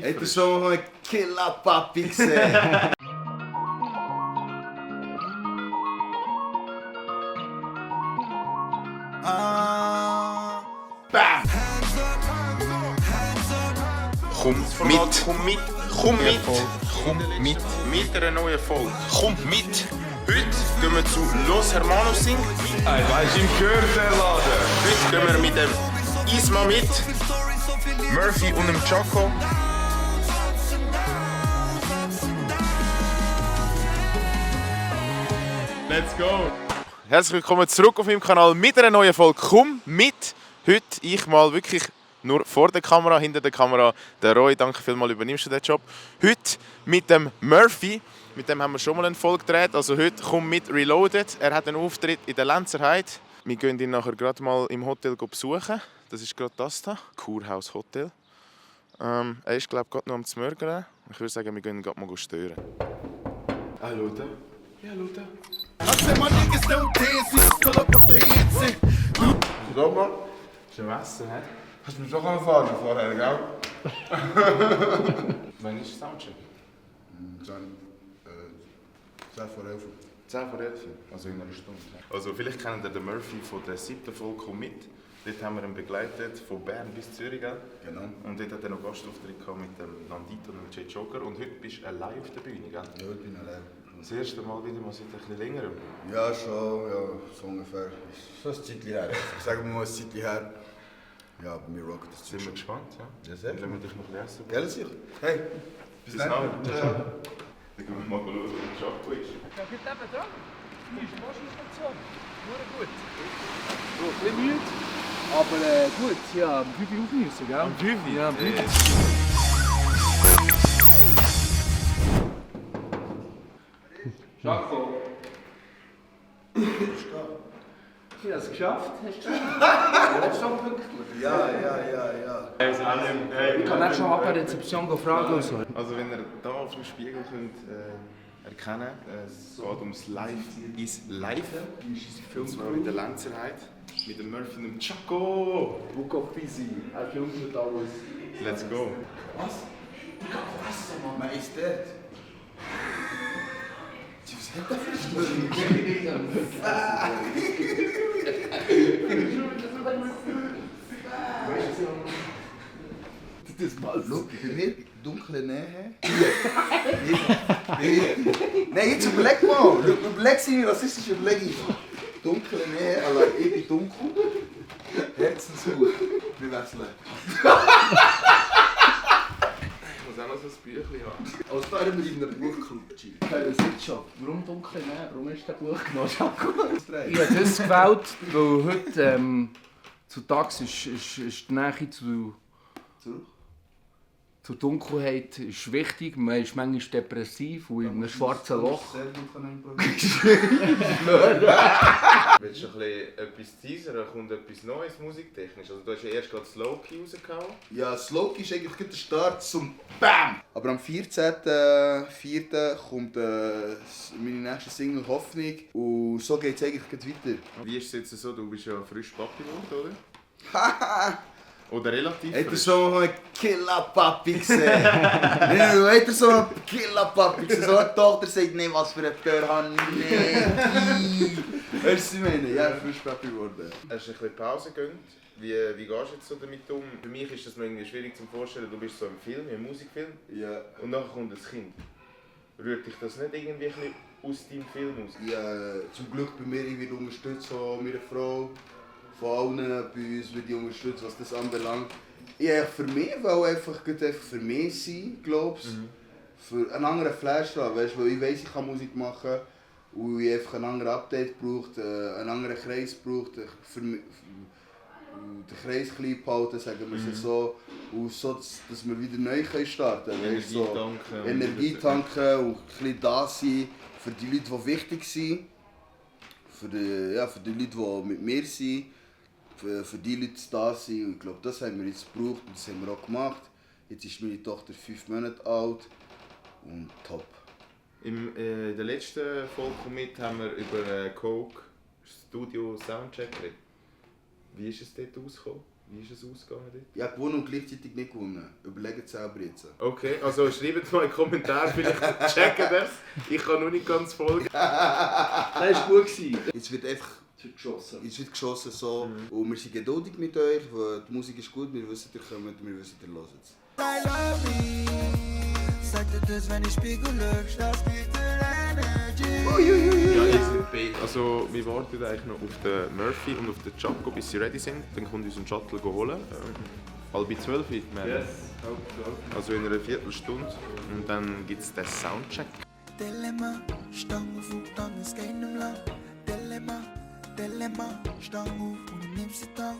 Hätte schon mal einen Killer-Papi gesehen? Bam! Komm mit! Komm mit! Mit einer neuen Folge. Komm mit! Heute gehen wir zu Los Hermanos Sing. Weißt du, im Gehörterladen. Heute gehen wir mit dem Isma mit, Murphy und dem Chaco. Let's go! Herzlich willkommen zurück auf meinem Kanal mit einer neuen Folge. Komm mit! Heute ich mal wirklich nur vor der Kamera, hinter der Kamera. Der Roy, danke vielmals, übernimmst du den Job. Heute mit dem Murphy. Mit dem haben wir schon mal eine Folge gedreht. Also heute komm mit Reloaded. Er hat einen Auftritt in der Lenzerheide. Wir gehen ihn nachher gerade mal im Hotel besuchen. Das ist gerade das hier, Kurhaus Hotel. Er ist glaube ich gerade noch am Zmörgern. Ich würde sagen, wir gehen ihn gerade mal stören. Hallo da. Ja, hallo da. Sag mal, Schon Essen, hä? hast du mich doch angefahren vorher, gell? Wann ist Soundcheck? 10 vor 11. 10 vor 11, also in einer Stunde. Also vielleicht kennt ihr den Murphy von der 7. Folge «Komm mit». Dort haben wir ihn begleitet, von Bern bis Zürich. Genau. Und dort hat er noch Gastauftritt gehabt mit dem Nandito und dem Jay Joker. Und heute bist du allein auf der Bühne, gell? Ja, ich bin allein. Das erste Mal wieder mal seit ein bisschen längerem. Ja, schon, ja, so ungefähr. Ist schon ein Zeitchen her. Ich sage mal ein Zeitchen her. Ja, aber wir rocken das Sind wir gespannt, ja? Ja, sehr. Dann lassen wir dich noch lesen. Gell, sicher? Hey, Bis nachher. Dann gehen wir mal schauen, wo der Chaco ist. Ja, geht eben dran. Hier ist die Maschinenstation. Nur gut. So, ein bisschen müde. Aber gut, ja, am 5 Uhr auf müssen, gell? Am 5 Uhr? Ja, am 5 Uhr. Jaco. Ich habe es geschafft, hast du geschafft? Ja, jetzt schon pünktlich. ja. Ich kann auch schon ab der Rezeption fragen und so. Also wenn ihr hier auf dem Spiegel könnt, erkennen, es geht ums Live is Live. Und zwar in der Lenzerheide mit dem Murphy und dem Chaco. Book of Busy, er filmt alles. Let's go. Majestät. Was hat der für eine Das mal Schau, bei mir dunkle Nähe. Nein, jetzt überleg mal. Überleg sie, rassistisch überleg ich. Dunkle Nähe, aber ich bin dunkel. Herzensgut. Wir wechseln. Ich muss auch noch so ein Büchlein haben. Als wären wir in einer Buchklutsche. Das ist schon. Warum dunkel? Warum hast du das Buch genommen, Jaco? Ich habe das gewählt, weil heute zu Tages ist die Nähe zur Dunkelheit ist wichtig. Man ist manchmal depressiv und in einem schwarzen Loch. Sehr gut von einem Problem. Willst du ein bisschen etwas teasern? Kommt etwas Neues musiktechnisch? Also du hast ja erst gerade Slowkey rausgehauen. Ja, Slowkey ist eigentlich der Start zum BAM! Aber am 14.04. kommt meine nächste Single «Hoffnung» und so geht es eigentlich weiter. Wie ist es jetzt so? Du bist ja frisch Papi geworden, Haha! oder? Oder relativ Hätte frisch? schon mal einen Killer-Papi gesehen? Nein, hätte schon mal einen Killer-Papi gesehen? So eine Tochter sagt, nein, was für ein Tör habe ich nicht. Weißt du, was ich meine? Ja, frisch Papi geworden. Hast du ein bisschen Pause gegönnt? Wie gehst du jetzt so damit um? Für mich ist das noch irgendwie schwierig zu vorstellen. Du bist so im Film, im Musikfilm, Ja. und nachher kommt ein Kind. Rührt dich das nicht irgendwie ein bisschen aus deinem Film aus? Ja, zum Glück bei mir, ich werde unterstützt von meiner Frau, von allen bei uns wird ich unterstützt, was das anbelangt. Ich für mich will einfach für mich sein, glaubst für einen anderen Flash haben, weißt, weil ich weiss, ich kann Musik machen und ich einfach einen anderen Update braucht, einen anderen Kreis braucht, für mich, den Kreis klein behalten, sagen wir es so, und so, dass wir wieder neu starten können. Energie So, tanken. Energie tanken und ein bisschen da sein für die Leute, die wichtig sind, für die Leute, die mit mir sind, für die Leute da sind. Und ich glaube, das haben wir jetzt gebraucht und das haben wir auch gemacht. Jetzt ist meine Tochter 5 Monate alt und top. In der letzten Folge mit haben wir über Coke Studio Soundcheck geredet. Wie ist es dort rausgekommen? Wie ist es ausgegangen dort? Ja, gewonnen und gleichzeitig nicht gewonnen. Überlegt es selber jetzt. Okay, also schreibt mal einen Kommentar, vielleicht checken das. Ich kann noch nicht ganz folgen. Das war gut. Jetzt wird einfach Geschossen. es wird geschossen so. Und wir sind geduldig mit euch, weil die Musik ist gut, wir wissen, ihr kommt, wir wissen, ihr hört es. I love me. Sagte das, wenn ich Spiegel lösch, das gibt Energy. Ja, jetzt sind beide. Also wir warten eigentlich noch auf den Murphy und auf den Jaco, bis sie ready sind. Dann kommt uns ein Shuttle holen. Halb 12 Uhr, also in einer Viertelstunde. Und dann gibt es den Soundcheck. Dilemma, Stange auf, dann ist keinem Land. Dilemma, Stange auf und du nimmst es an.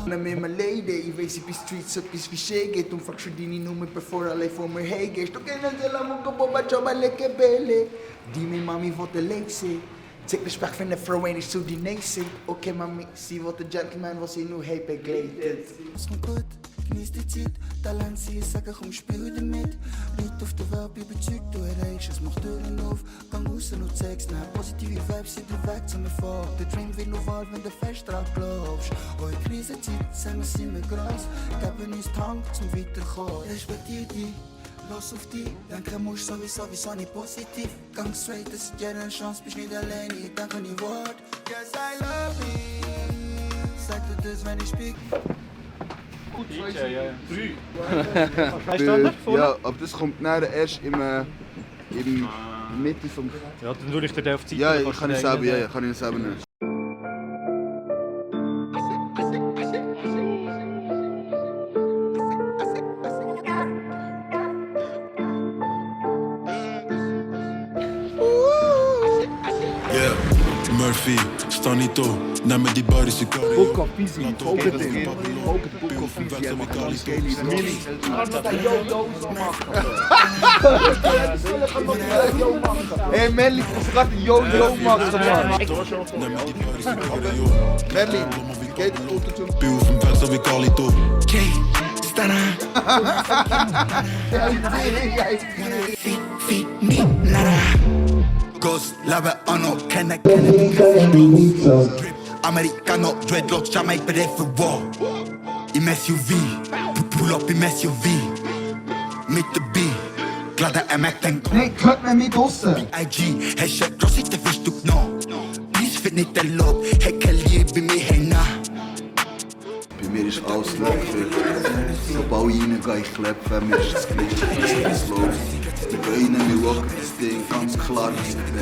Met mijn leden, je weet op streets etwas wie shake. Toen fuck je die niet noemen bevor alleen voor me heen gehst. Toen kennen ze la moeke boba choba lekker bellen. Die mijn mami wat de leek zit. Take respect van de vrouw en ik zo die nee zit. Oké mami, zie wat de gentleman was in hoe hij begleitet. Is goed, genieß die Zeit. Talent zie je zakken, kom speel damit. Niet of de wel bij bezug door reis. Es macht deuren auf, kan hoesten und sex. Na positive vibes zit er weg zu mir vor. Der Dream wird nur wahr, wenn du fest drauf glaubst. Eure Krisenzeit, sagen sie mir groß. Geben uns Tank zum Weiterkommen. Respektier dich, los auf dich. Denke musst sowieso nicht positiv. Gang straight, das ist jede Chance, bist nicht alleine. Ich denke an die Wort. Yes, I love me. Sag dir das, wenn ich spiel. Ja, aber das kommt dann erst im Mitte vom... Ja, dann tue ich dir auf die Zeit. Ja, ich kann es selber, ja, kann ich selber nicht. Yeah, Murphy, sta niet op, neem me die body Sicari. Book of Fizzy, ook het ding. Ook het Book of Fizzy hebben we gedaan. Kelly, Millie. Dat hij yo zo mag. Hé Melly, ik gaat een yo mag gemaakt. Neem me die body Sicari, joh. Merlin, kijk de autotune. Puur van weg, zo ik al niet op. Okay, stand me, nada. Ghost, love ono, can I Americano, dreadlocks, Jamaica, ready for war. Im SUV, pull up im SUV. Mit der B, gladder MX, denk. Nee, kijk me niet dossen. IG, hashtag, Rossi, te fisch, du no. Please, fit nicht der Lob, hey, Kelly, bei mir, hey, na. Bei mir ist alles locker. Sobald ich reingehe, ich klappe, mir ist das Gleiche, es läuft. Wir gehen rein, wir rocken das Ding, ganz klar, wir sind die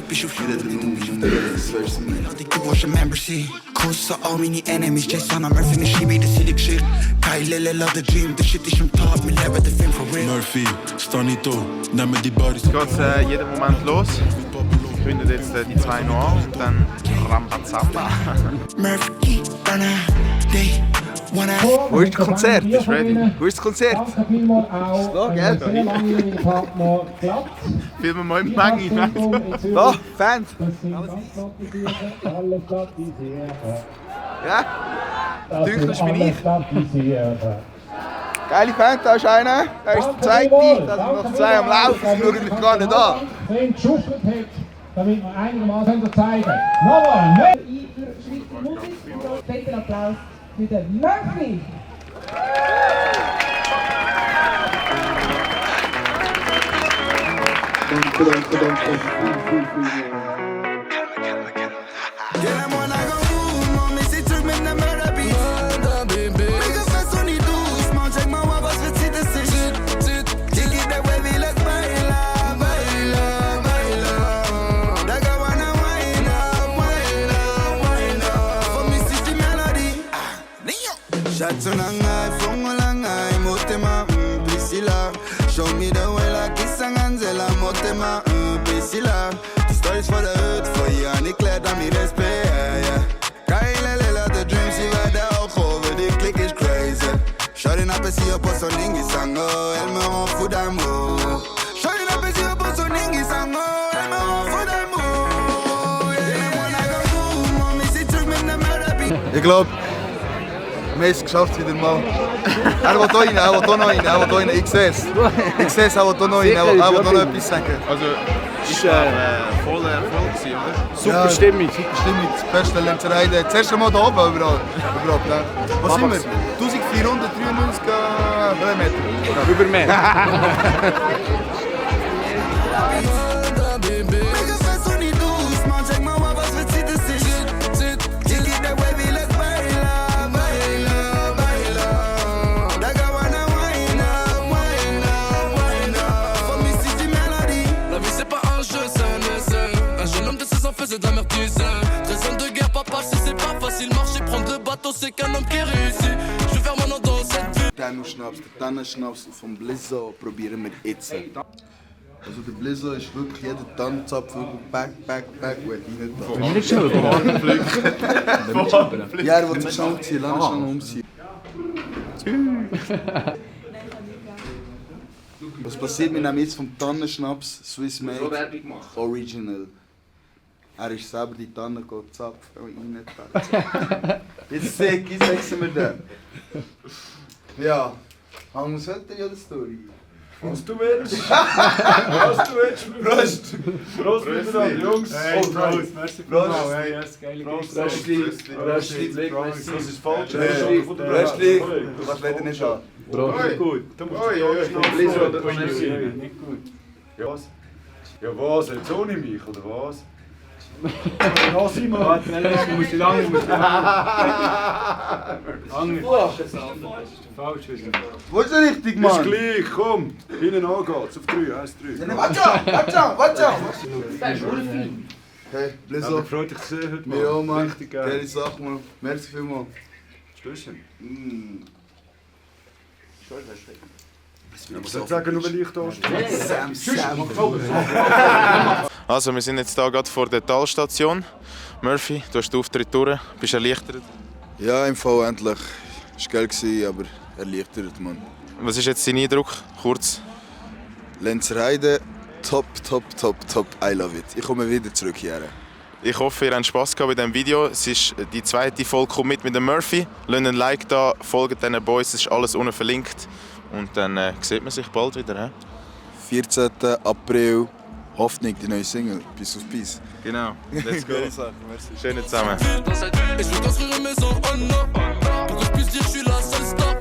Besten. Wir reden um das, weißt du nicht. Du warst ein Member sein. Kuss an all meine Enemies. Jason am Murphy, ich schreibe das in die Geschichte. Kein Lele, love the dream, der Shit ist am Top, wir leben den Film for real. Murphy, sta niet op, neem me die body Jetzt geht jeden Moment los. Wir kündigen jetzt die zwei noch an und dann Rambazamba. Murphy, Burner, Day, Wanna. Wo ist das Konzert? Ist ready. Wo ist das Konzert? Danke vielmals auch So, gell? sehr langjährigen Partner Glatt. Filmen wir mal im Menge. Da, Fans! Das sind ganz flotte Bücher, alle Glattisieren. Ja? Das Dünkel sind bin alle ich. Glattisieren. Geile Fans, da ist einer. Da ist der zweite, da sind noch zwei am Laufen, sie schauen mich gar nicht an. Wenn geschuffelt hat, damit wir einigermaßen zeigen. Nochmal, ne? Für Schweizer Musik und fetten Applaus für den Murphy. Shatsunangai, Fongolangai, Motema, Priscilla. Show me the way like Kissanganzela, Motema, Priscilla. The stories for the hood, for you, and ik let aan me respect, yeah. Kailele, laat the dreams, you got the hoog over, the click is crazy. Shawty na pesi op zo'n dingie sango, el me rend fou d'amour. Shawty na pesi op zo'n dingie sango, el me rend fou d'amour. Yeah, wanna go home, mommy, sie terug met de murder. Ich glaube, wir haben es geschafft wieder mal. Er will hier rein, er will hier noch rein, er will hier rein. Ich sehe es. Ich sehe es, er will hier noch rein, er will noch etwas sagen. Also voller Erfolg gewesen, oder? Super Stimmung. Super Stimmung, das beste Lenzerheide. Das erste Mal hier oben überhaupt. Ne? Was sind wir? 1493 Höhenmeter. Über mehr. Tannenschnaps vom Blizzo probieren wir jetzt. Also der Blizzo ist wirklich jeder Tannenzapf back, back, back, wo er rein Nicht schnell, Ja, er will sich schon umziehen, lass ihn schon umziehen. Was passiert, wir nehmen jetzt vom Tannenschnaps Swiss Made Original. Er ist selber die Tanne zapfen, Jetzt sechsen wir den. Ja, haben wir es heute ja die Story? Was du willst. Was du willst. Prost! Prost miteinander, Jungs. Hey, Prost. merci Prost. vielmals. Hey, yes, geile Prost. Geschichte. Das ist falsch. Röstli, du kannst leider nicht an. Nicht gut. Du musst Nicht gut. Ja, was? Ja, was? Jetzt ohne mich, oder was? Ja, Simon. Warte, du musst dich Angel. Falsch. Wo ist der richtig, Ist Mann? gleich, komm. Hinten angeht's. Auf 3, 1, 3. Warte! Hey, Blizzo. Aber freut dich zu sehen heute, Mir auch, Mann. Richtig geil. Geile Sache, Mann. Merci vielmals. Stößchen. Ich soll sagen, nur weil ich da stehe. Sam. Also, wir sind jetzt hier gerade vor der Talstation. Murphy, du hast den Auftritt durch. Bist du erleichtert? Ja, im Fall endlich. Es war geil, aber erleichtert, Mann. Was ist jetzt dein Eindruck? Kurz. Lenzerheide, top. I love it. Ich komme wieder zurück hierher. Ich hoffe, ihr habt Spass gehabt bei diesem Video. Es ist die zweite Folge «Komm mit dem Murphy». Lasst ein Like da, folgt diesen Boys, es ist alles unten verlinkt. Und dann sieht man sich bald wieder. 14. April, Hoffnung, die neue Single. Peace of Peace. Genau, let's go. Schön zusammen. Et je veux construire une maison en or pour que je puisse dire je suis la seule star.